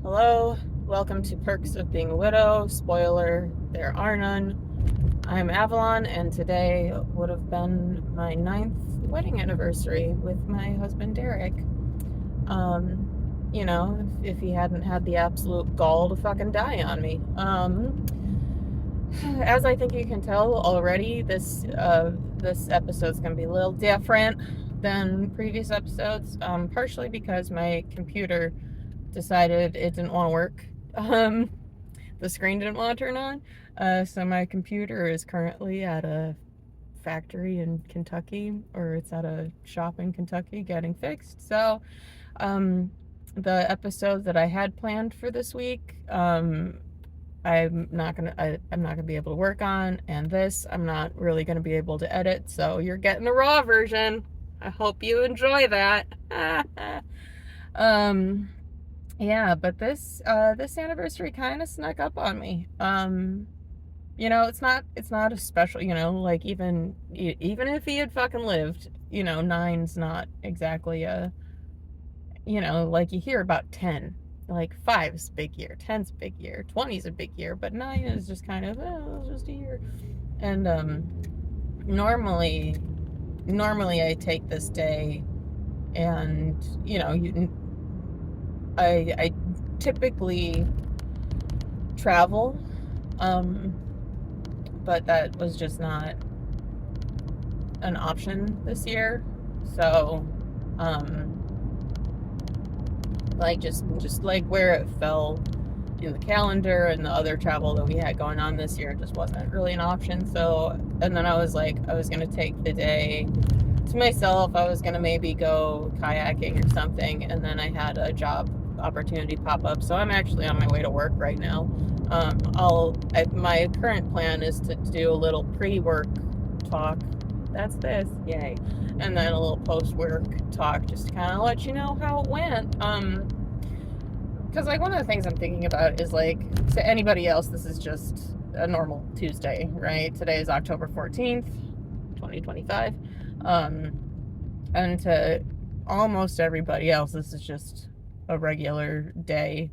Hello, welcome to Perks of Being a Widow. Spoiler, there are none. I'm Avalon, and today would have been my 9th wedding anniversary with my husband Derek. If he hadn't had the absolute gall to fucking die on me. As I think you can tell already, this episode's gonna be a little different than previous episodes, partially because my computer decided it didn't want to work. The screen didn't want to turn on. So my computer is currently at a factory in Kentucky, or it's at a shop in Kentucky getting fixed. So, the episode that I had planned for this week, I'm not gonna be able to work on, and this I'm not really gonna be able to edit. So you're getting the raw version. I hope you enjoy that. Yeah, but this anniversary kind of snuck up on me. It's not a special, like even if he had fucking lived, nine's not exactly like you hear about 10. Like five's big year, 10's big year, 20's a big year, but nine is just kind of, it's just a year. And normally I take this day and I typically travel, but that was just not an option this year. So, like just like where it fell in the calendar and the other travel that we had going on this year just wasn't really an option. So, and then I was like, I was gonna take the day to myself. I was gonna maybe go kayaking or something, and then I had a job opportunity pop up, so I'm actually on my way to work right now. My current plan is to do a little pre-work talk. That's this, yay, and then a little post-work talk, just to kind of let you know how it went. Because like one of the things I'm thinking about is like, to anybody else, this is just a normal Tuesday, right? Today is October 14th, 2025. And to almost everybody else, this is just a regular day.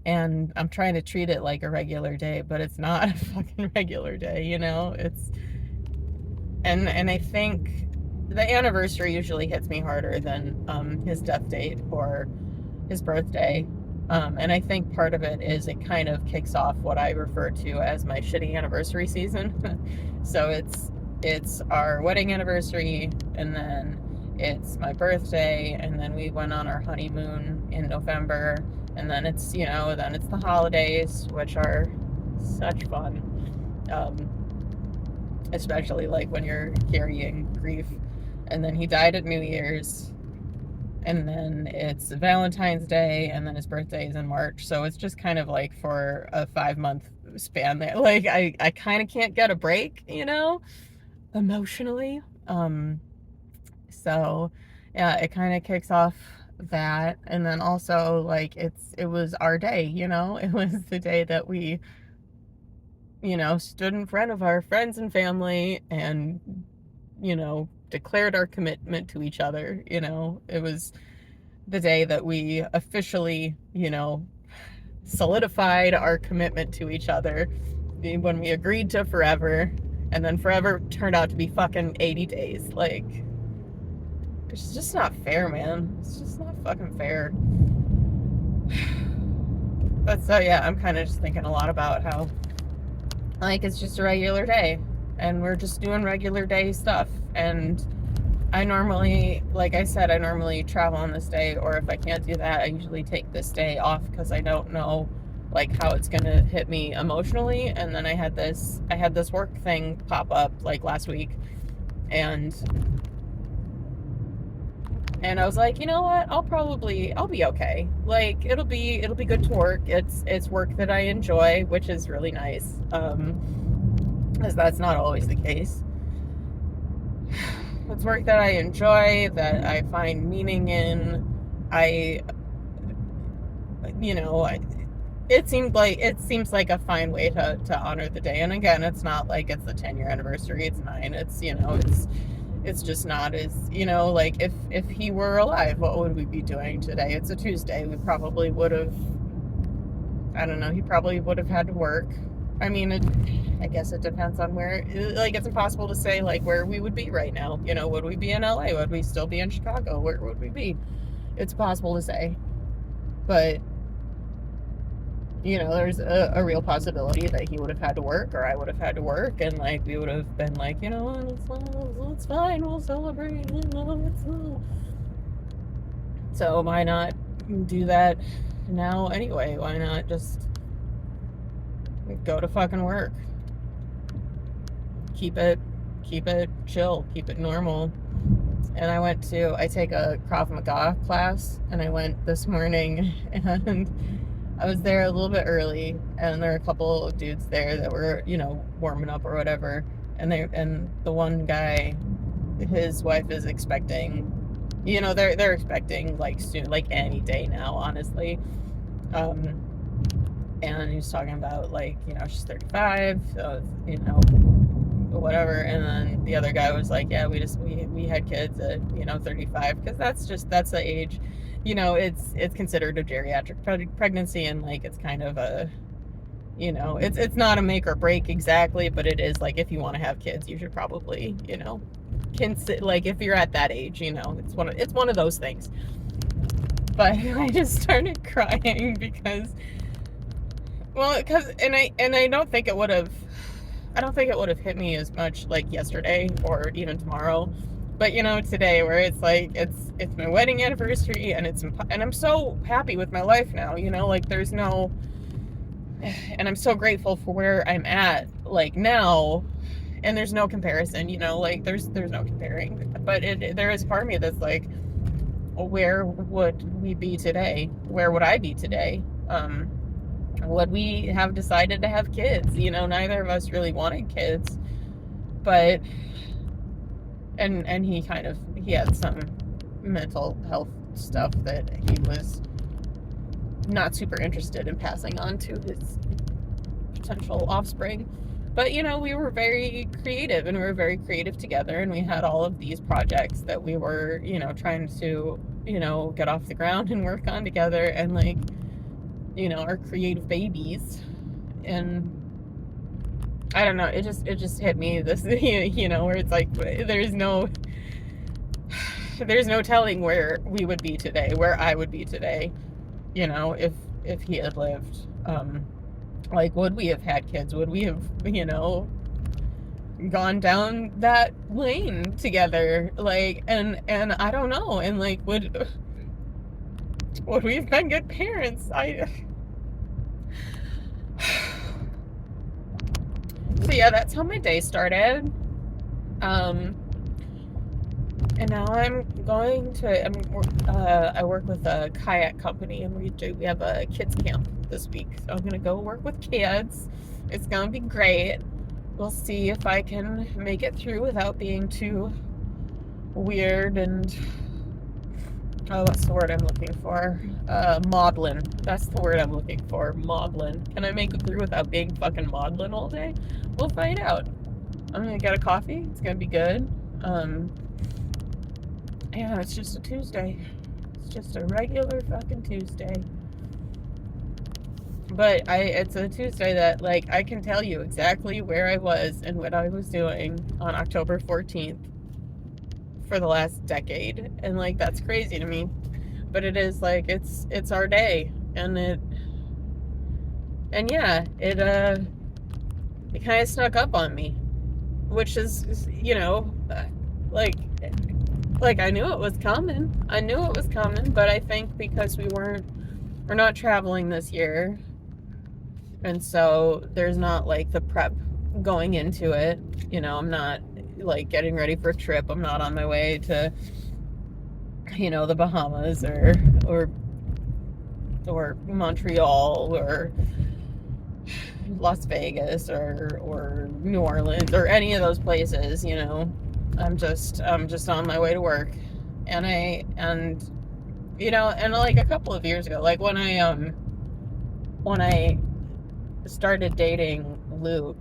And I'm trying to treat it like a regular day, but it's not a fucking regular day, and I think the anniversary usually hits me harder than his death date or his birthday. And I think part of it is it kind of kicks off what I refer to as my shitty anniversary season. So it's our wedding anniversary, and then it's my birthday, and then we went on our honeymoon in November, and then it's the holidays, which are such fun, especially like when you're carrying grief. And then he died at New Year's, and then it's Valentine's Day, and then his birthday is in March. So it's just kind of like for a 5-month span there. Like I kind of can't get a break, emotionally. So yeah, it kind of kicks off that. And then also like it was our day, it was the day that we, stood in front of our friends and family and, declared our commitment to each other. It was the day that we officially, solidified our commitment to each other when we agreed to forever, and then forever turned out to be fucking 80 days. Like, it's just not fair, man. It's just not fucking fair. But so yeah, I'm kind of just thinking a lot about how, like, it's just a regular day, and we're just doing regular day stuff. And I normally, like I said, I normally travel on this day, or if I can't do that, I usually take this day off because I don't know like how it's gonna hit me emotionally. And then I had this work thing pop up like last week, and I was like, you know what? I'll be okay. Like it'll be good to work. It's work that I enjoy, which is really nice. Because that's not always the case. It's work that I enjoy, that I find meaning in. It seems like a fine way to honor the day. And again, it's not like it's the 10-year anniversary. It's 9. It's just not as, like if he were alive, what would we be doing today? It's a Tuesday. We probably would have I don't know, he probably would have had to work. I mean, I guess it depends on where, like, it's impossible to say, like, where we would be right now. You know, would we be in LA? Would we still be in Chicago? Where would we be? It's possible to say. But, you know, there's a real possibility that he would have had to work, or I would have had to work, and, like, we would have been like, you know, it's fine, we'll celebrate, you know, so why not do that now anyway? Why not just go to fucking work? Keep it chill, keep it normal. And I take a Krav Maga class, and I went this morning, and I was there a little bit early, and there were a couple of dudes there that were, you know, warming up or whatever, and the one guy, his wife is expecting, you know, they're expecting, like, soon, like any day now, honestly. And he was talking about, like, you know, she's 35, so, you know, whatever. And then the other guy was like, yeah, we had kids at, you know, 35, because that's the age, you know, it's considered a geriatric pregnancy, and, like, it's kind of a, you know, it's not a make or break exactly, but it is, like, if you want to have kids, you should probably, you know, like, if you're at that age, you know, it's one of those things. But I just started crying because, well, and I don't think it would have hit me as much, like, yesterday or even tomorrow, but, you know, today, where it's like, it's my wedding anniversary, and I'm so happy with my life now, you know, like, and I'm so grateful for where I'm at, like, now, and there's no comparison, you know, like, there's no comparing, but there is part of me that's like, where would we be today? Where would I be today? Would we have decided to have kids? You know, neither of us really wanted kids, but, and he had some mental health stuff that he was not super interested in passing on to his potential offspring. But, you know, we were very creative, and we were very creative together, and we had all of these projects that we were, you know, trying to, you know, get off the ground and work on together, and, like, you know, our creative babies. And I don't know, it just hit me, this, you know, where it's like, there's no telling where we would be today, where I would be today, you know, if he had lived. Like, would we have had kids? Would we have, you know, gone down that lane together? Like, and I don't know. And, like, would we have been good parents? So yeah, that's how my day started. And now I'm going to, I work with a kayak company, and we have a kids camp this week. So I'm going to go work with kids. It's going to be great. We'll see if I can make it through without being too weird and, oh, what's the word I'm looking for? Maudlin. That's the word I'm looking for. Maudlin. Can I make it through without being fucking maudlin all day? We'll find out. I'm going to get a coffee. It's going to be good. Yeah, it's just a Tuesday. It's just a regular fucking Tuesday. But it's a Tuesday that, like, I can tell you exactly where I was and what I was doing on October 14th for the last decade. And, like, that's crazy to me. But it is, like, it's our day. And yeah, it kind of snuck up on me. Which is, you know, like, I knew it was coming. But I think because we're not traveling this year, and so there's not, like, the prep going into it. You know, I'm not, like, getting ready for a trip. I'm not on my way to, you know, the Bahamas or Montreal or Las Vegas or New Orleans or any of those places, you know. I'm just on my way to work. And you know, and, like, a couple of years ago, like, when I started dating Luke,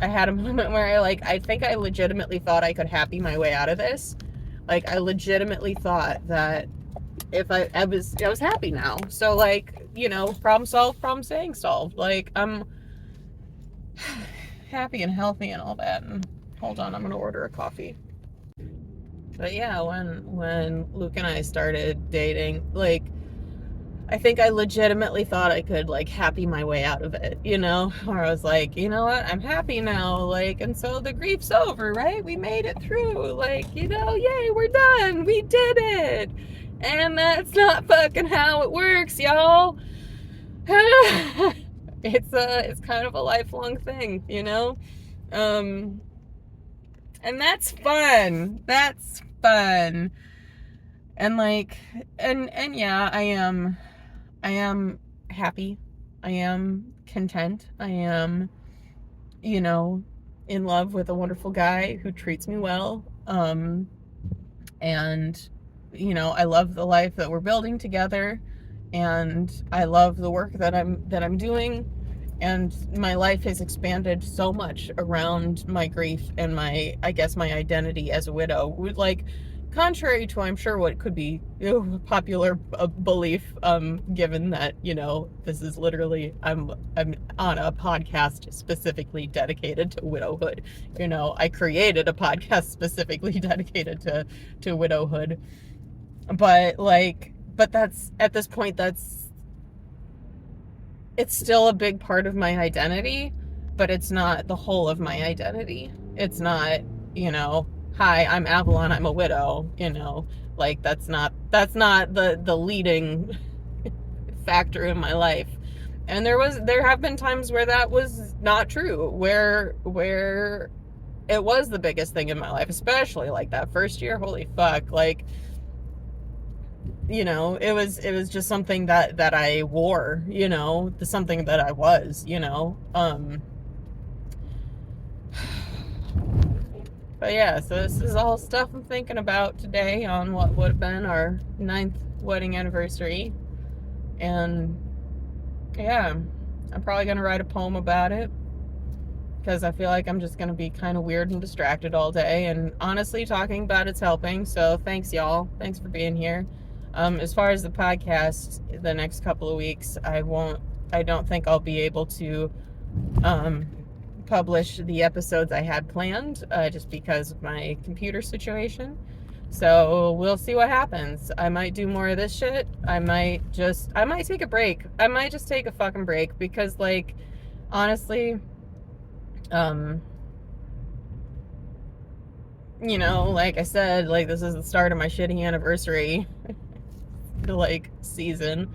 I had a moment where I think I legitimately thought I could happy my way out of this. Like, I legitimately thought that if I was happy now. So like, you know, problem solved, problem saying solved. Like I'm happy and healthy and all that. And hold on, I'm gonna order a coffee. But yeah, when Luke and I started dating, like I think I legitimately thought I could like happy my way out of it, you know? Or I was like, you know what, I'm happy now, like, and so the grief's over, right? We made it through, like, you know, yay, we're done, we did it. And that's not fucking how it works, y'all. It's kind of a lifelong thing, you know? Um, and that's fun. That's fun. And like, and yeah, I am happy. I am content. I am, you know, in love with a wonderful guy who treats me well. And, you know, I love the life that we're building together, and I love the work that I'm doing. And my life has expanded so much around my grief and my, I guess, my identity as a widow. Like, contrary to, I'm sure, what could be popular belief, given that, you know, this is literally, I'm on a podcast specifically dedicated to widowhood. You know, I created a podcast specifically dedicated to widowhood. But like, but that's, at this point, it's still a big part of my identity, but it's not the whole of my identity. It's not, you know, hi, I'm Avalon, I'm a widow, you know, like that's not the leading factor in my life. And there have been times where that was not true, where it was the biggest thing in my life, especially like that first year. Holy fuck, like, you know, it was just something that I wore, you know, something that I was, you know. But yeah, so this is all stuff I'm thinking about today on what would have been our 9th wedding anniversary. And yeah, I'm probably gonna write a poem about it, because I feel like I'm just gonna be kind of weird and distracted all day. And honestly, talking about it's helping. So thanks, y'all. Thanks for being here. As far as the podcast, the next couple of weeks, I don't think I'll be able to um, publish the episodes I had planned, just because of my computer situation. So we'll see what happens. I might do more of this shit. I might take a break. I might just take a fucking break, because like, honestly, you know, like I said, like this is the start of my shitty anniversary like season.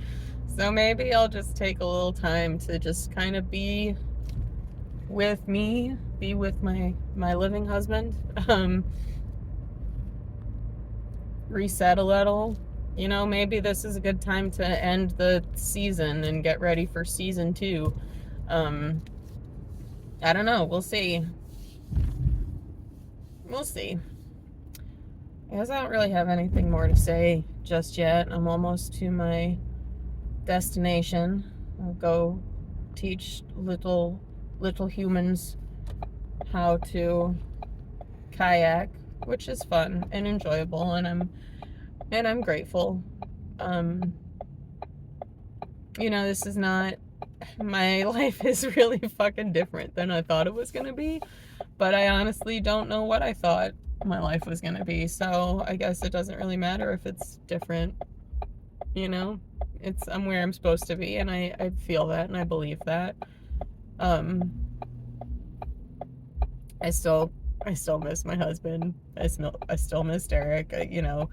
So maybe I'll just take a little time to just kind of be with me, be with my living husband, reset a little. You know, maybe this is a good time to end the season and get ready for season 2. I don't know. We'll see. We'll see. I guess I don't really have anything more to say just yet. I'm almost to my destination. I'll go teach little humans how to kayak, which is fun and enjoyable, and I'm grateful. You know, this is not, my life is really fucking different than I thought it was gonna be, but I honestly don't know what I thought my life was gonna be, so I guess it doesn't really matter if it's different, you know? I'm where I'm supposed to be, and I feel that, and I believe that. I still miss my husband. I still miss Derek. You know,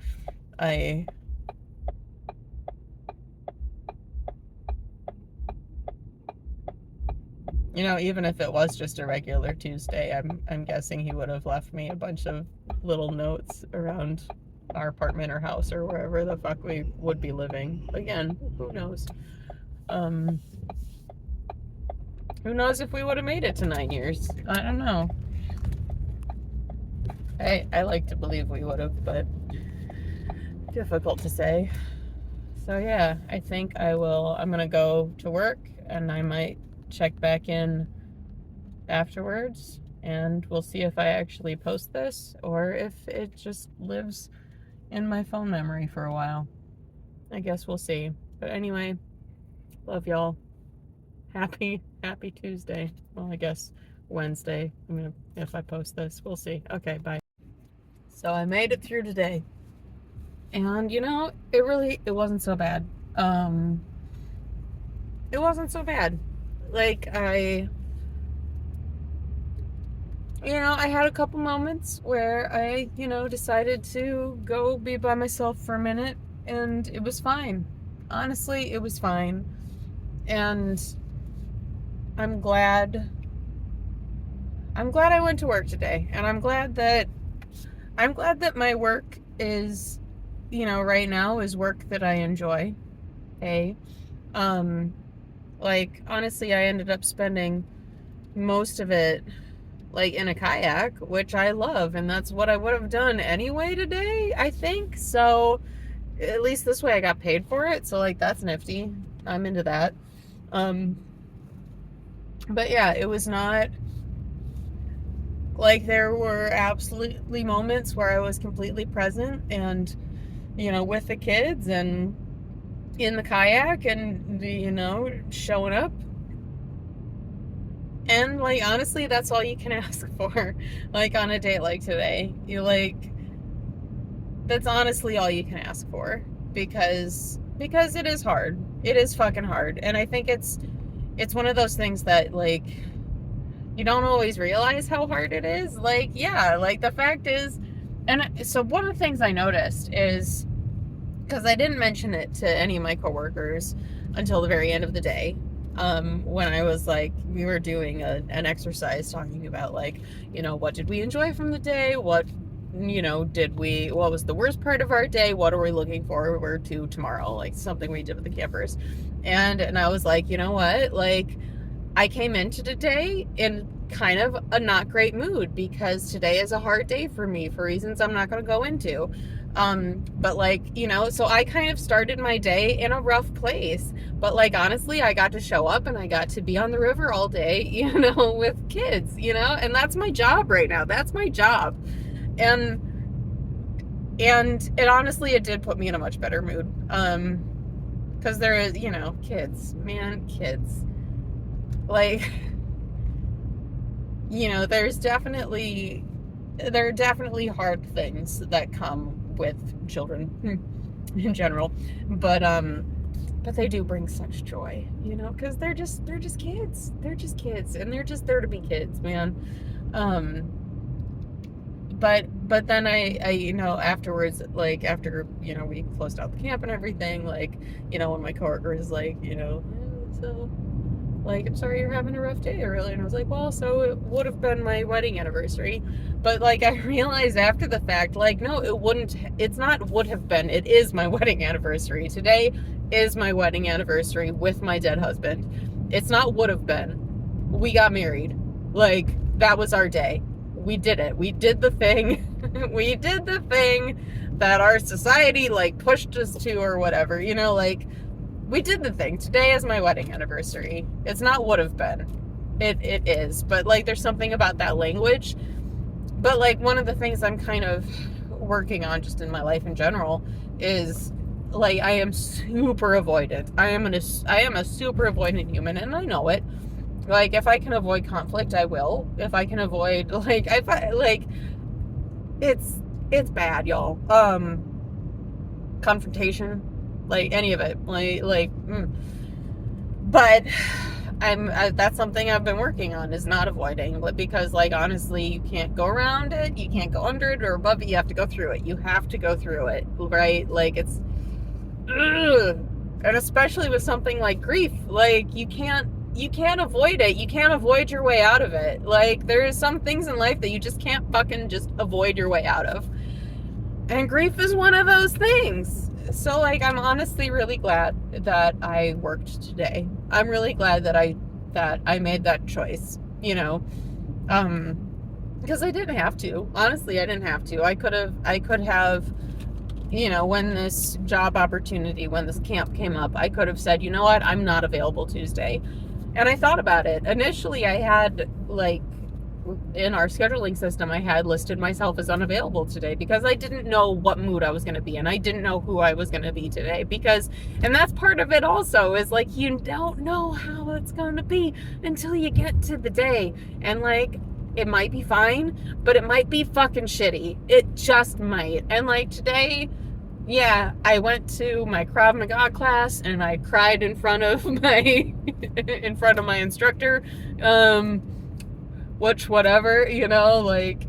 even if it was just a regular Tuesday, I'm guessing he would have left me a bunch of little notes around our apartment or house or wherever the fuck we would be living. Again, who knows? Who knows if we would have made it to 9 years? I don't know. I like to believe we would have, but difficult to say. So yeah, I think I'm gonna go to work, and I might check back in afterwards, and we'll see if I actually post this or if it just lives in my phone memory for a while. I guess we'll see. But anyway, love y'all. Happy Tuesday. Well, I guess Wednesday. If I post this, we'll see. Okay, bye. So I made it through today, and it wasn't so bad. It wasn't so bad. Like I had a couple moments where I decided to go be by myself for a minute, and it was fine. Honestly, it was fine. And I'm glad I went to work today, and I'm glad that my work is, right now is work that I enjoy. Hey, like honestly, I ended up spending most of it like in a kayak, which I love, and that's what I would have done anyway today, I think. So at least this way I got paid for it, so like that's nifty. I'm into that. But yeah, it was not like there were absolutely moments where I was completely present and with the kids and in the kayak and showing up. And like honestly, that's all you can ask for. Like on a date like today, that's honestly all you can ask for, because it is hard. It is fucking hard, and I think it's one of those things that like you don't always realize how hard it is. Like yeah, like the fact is, and so one of the things I noticed is, because I didn't mention it to any of my coworkers until the very end of the day, when I was like, we were doing an exercise talking about like, what did we enjoy from the day? What was the worst part of our day? What are we looking forward to tomorrow? Like something we did with the campers. And I was like, you know what? Like I came into today in kind of a not great mood, because today is a hard day for me for reasons I'm not going to go into. But like, so I kind of started my day in a rough place, but like, honestly, I got to show up and I got to be on the river all day, with kids, and that's my job right now. That's my job. And it honestly, it did put me in a much better mood. Cause there is, kids, man, kids, like, there are definitely hard things that come with children in general, but they do bring such joy, because they're just kids. They're just kids, and they're just there to be kids, man. But then I afterwards, like after we closed out the camp and everything, like when my coworker was like, so like, I'm sorry you're having a rough day earlier. And I was like, well, so it would have been my wedding anniversary. But like, I realized after the fact, like, no, it's not would have been, it is my wedding anniversary. Today is my wedding anniversary with my dead husband. It's not would have been. We got married. Like, that was our day. We did it. We did the thing. We did the thing that our society like pushed us to or whatever, like, we did the thing. Today is my wedding anniversary. It's not would have been. It is. But like there's something about that language. But like one of the things I'm kind of working on just in my life in general is like I am super avoidant. I am a super avoidant human, and I know it. Like if I can avoid conflict, I will. If I can avoid it's bad, y'all. Confrontation, like any of it, but that's something I've been working on, is not avoiding, because like honestly, you can't go around it, you can't go under it or above it, you have to go through it. You have to go through it, right? Like it's and especially with something like grief, like you can't avoid it. You can't avoid your way out of it. Like there is some things in life that you just can't fucking just avoid your way out of, and grief is one of those things. So like I'm honestly really glad that I worked today. I'm really glad that I made that choice, because I didn't have to. Honestly, I didn't have to. I could have when this job opportunity, when this camp came up, I could have said, you know what, I'm not available Tuesday. And I thought about it. Initially I had like in our scheduling system, I had listed myself as unavailable today because I didn't know what mood I was going to be in. I didn't know who I was going to be today because, and that's part of it also, is like you don't know how it's going to be until you get to the day. And like, it might be fine, but it might be fucking shitty. It just might. And like today, yeah, I went to my Krav Maga class and I cried in front of my instructor. Which whatever, like,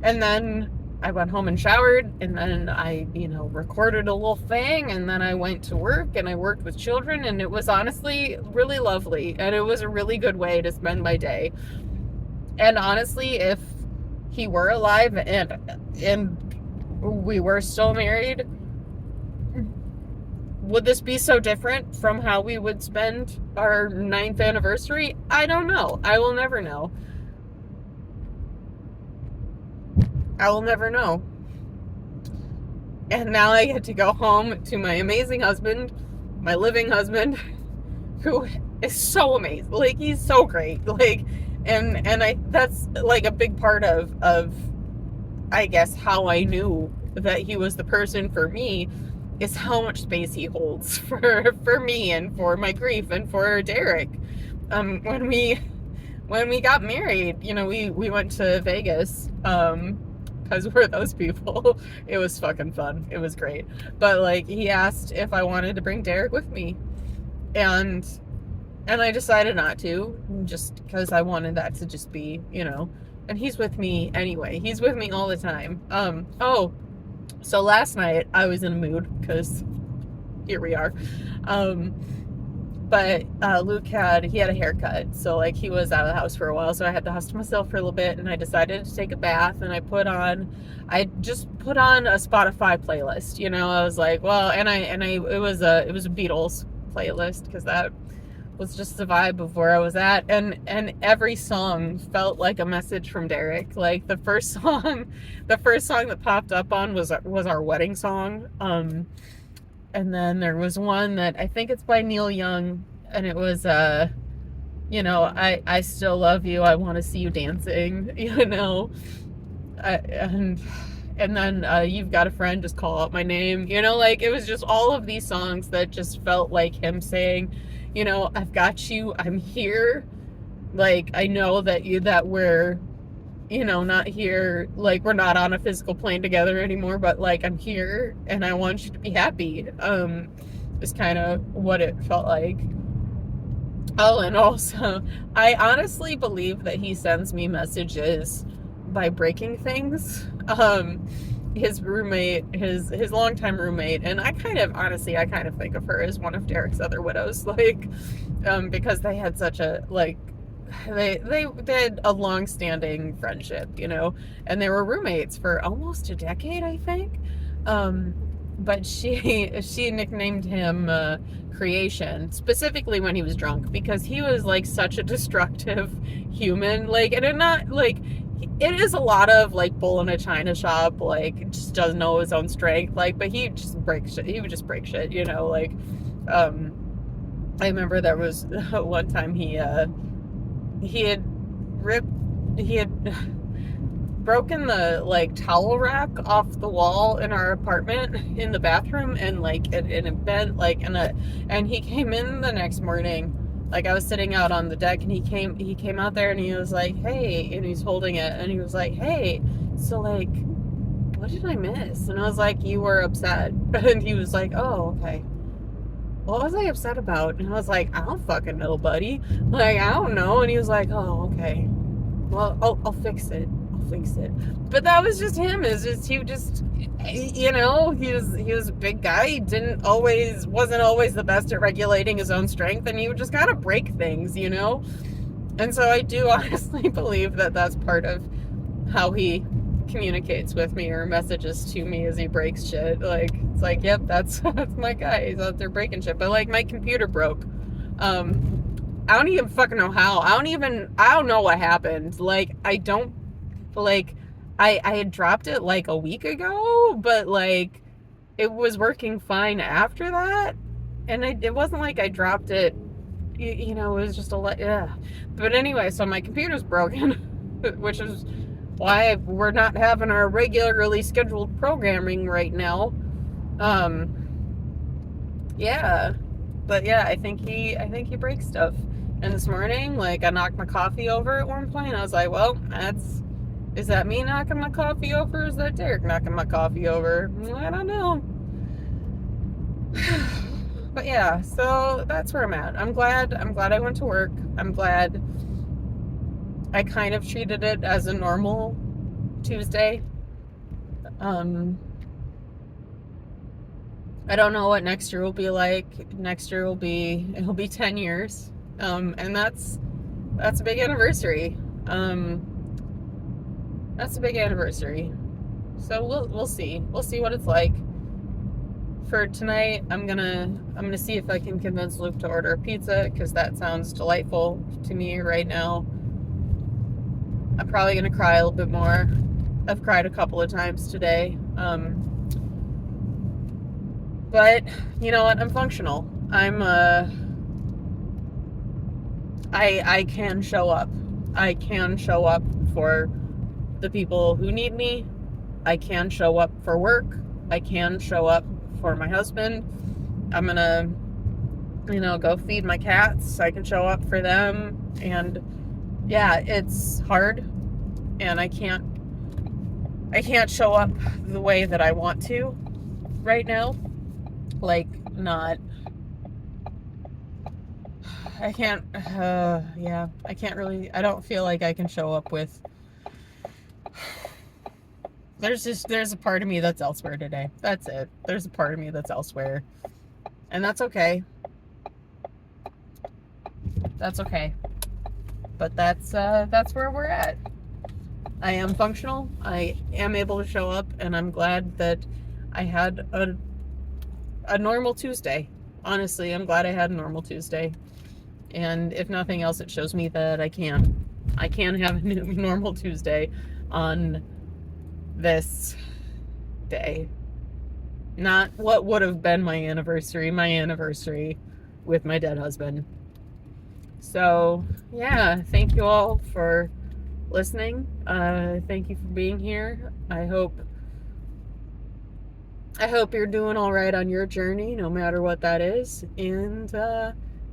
and then I went home and showered, and then I, recorded a little thing, and then I went to work and I worked with children, and it was honestly really lovely, and it was a really good way to spend my day. And honestly, if he were alive and we were still married, would this be so different from how we would spend our 9th anniversary? I don't know. I will never know. I will never know. And now I get to go home to my amazing husband, my living husband, who is so amazing. Like, he's so great. Like, and that's like a big part of I guess how I knew that he was the person for me, is how much space he holds for me and for my grief and for Derek. When we got married, we went to Vegas, because we're those people. It was fucking fun. It was great. But like, he asked if I wanted to bring Derek with me, and I decided not to, just because I wanted that to just be, and he's with me anyway. He's with me all the time. So last night I was in a mood because here we are. But Luke had a haircut, so like he was out of the house for a while, so I had the house to myself for a little bit, and I decided to take a bath, and I just put on a Spotify playlist. I was like, well, and it was a Beatles playlist, because that was just the vibe of where I was at, and every song felt like a message from Derek. Like the first song that popped up on was our wedding song. And then there was one that I think it's by Neil Young, and it was, I still love you. I want to see you dancing, and then You've Got a Friend, Just Call Out My Name, like it was just all of these songs that just felt like him saying, I've got you, I'm here. Like, I know that we're, not here, like we're not on a physical plane together anymore, but like I'm here and I want you to be happy. Is kind of what it felt like. Oh, and also, I honestly believe that he sends me messages by breaking things. His roommate, his longtime roommate, and I kind of think of her as one of Derek's other widows, like, because they had such a, like, they had a long-standing friendship, and they were roommates for almost a decade, I think. But she nicknamed him Creation, specifically when he was drunk, because he was like such a destructive human, like, and it not like it is a lot of like bull in a china shop, like just doesn't know his own strength, like, but he just breaks shit. He would just break shit, like, I remember there was one time he had broken the like towel rack off the wall in our apartment in the bathroom, and like it bent, like, and he came in the next morning, like I was sitting out on the deck, and he came out there, and he was like, hey, and he's holding it, and he was like, hey, so like, what did I miss? And I was like, you were upset. And he was like, oh, okay. What was I upset about? And I was like, I don't fucking know, buddy. Like, I don't know. And he was like, oh, okay. Well, I'll fix it. But that was just him. It's just, he was a big guy. He wasn't always the best at regulating his own strength, and he would just kind of break things, And so I do honestly believe that that's part of how he communicates with me or messages to me, as he breaks shit. Like, it's like, yep, that's my guy. He's out there breaking shit. But like, my computer broke. I don't even fucking know how. I don't know what happened. Like, I had dropped it like a week ago, but like it was working fine after that, and it wasn't like I dropped it, it was just yeah. But anyway, so my computer's broken. which is why we're not having our regularly scheduled programming right now. Yeah, but yeah, I think he breaks stuff. And this morning, like, I knocked my coffee over at one point. I was like, well, is that me knocking my coffee over? Or is that Derek knocking my coffee over? I don't know. But yeah, so that's where I'm at. I'm glad I went to work. I'm glad I kind of treated it as a normal Tuesday. I don't know what next year will be like. Next year it'll be 10 years. And that's a big anniversary. That's a big anniversary. So we'll see. We'll see what it's like. For tonight, I'm gonna see if I can convince Luke to order a pizza, because that sounds delightful to me right now. I'm probably gonna cry a little bit more. I've cried a couple of times today. But you know what? I'm functional. I can show up. I can show up for the people who need me. I can show up for work. I can show up for my husband. I'm gonna, go feed my cats. I can show up for them. And yeah, it's hard, and I can't show up the way that I want to right now. Like, not, I can't, yeah, I can't really, I don't feel like I can show up with, there's a part of me that's elsewhere today. That's it. There's a part of me that's elsewhere. And that's okay. That's okay. But that's where we're at. I am functional. I am able to show up, and I'm glad that I had a normal Tuesday. Honestly, I'm glad I had a normal Tuesday. And if nothing else, it shows me that I can have a normal Tuesday on this day. Not what would have been my anniversary with my dead husband. So, yeah, thank you all for listening. Thank you for being here. I hope you're doing all right on your journey, no matter what that is. And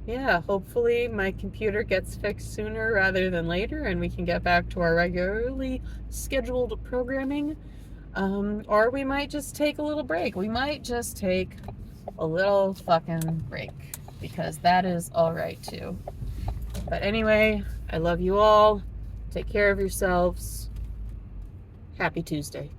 yeah, hopefully my computer gets fixed sooner rather than later, and we can get back to our regularly scheduled programming. Or we might just take a little break. We might just take a little fucking break, because that is all right too. But anyway, I love you all. Take care of yourselves. Happy Tuesday.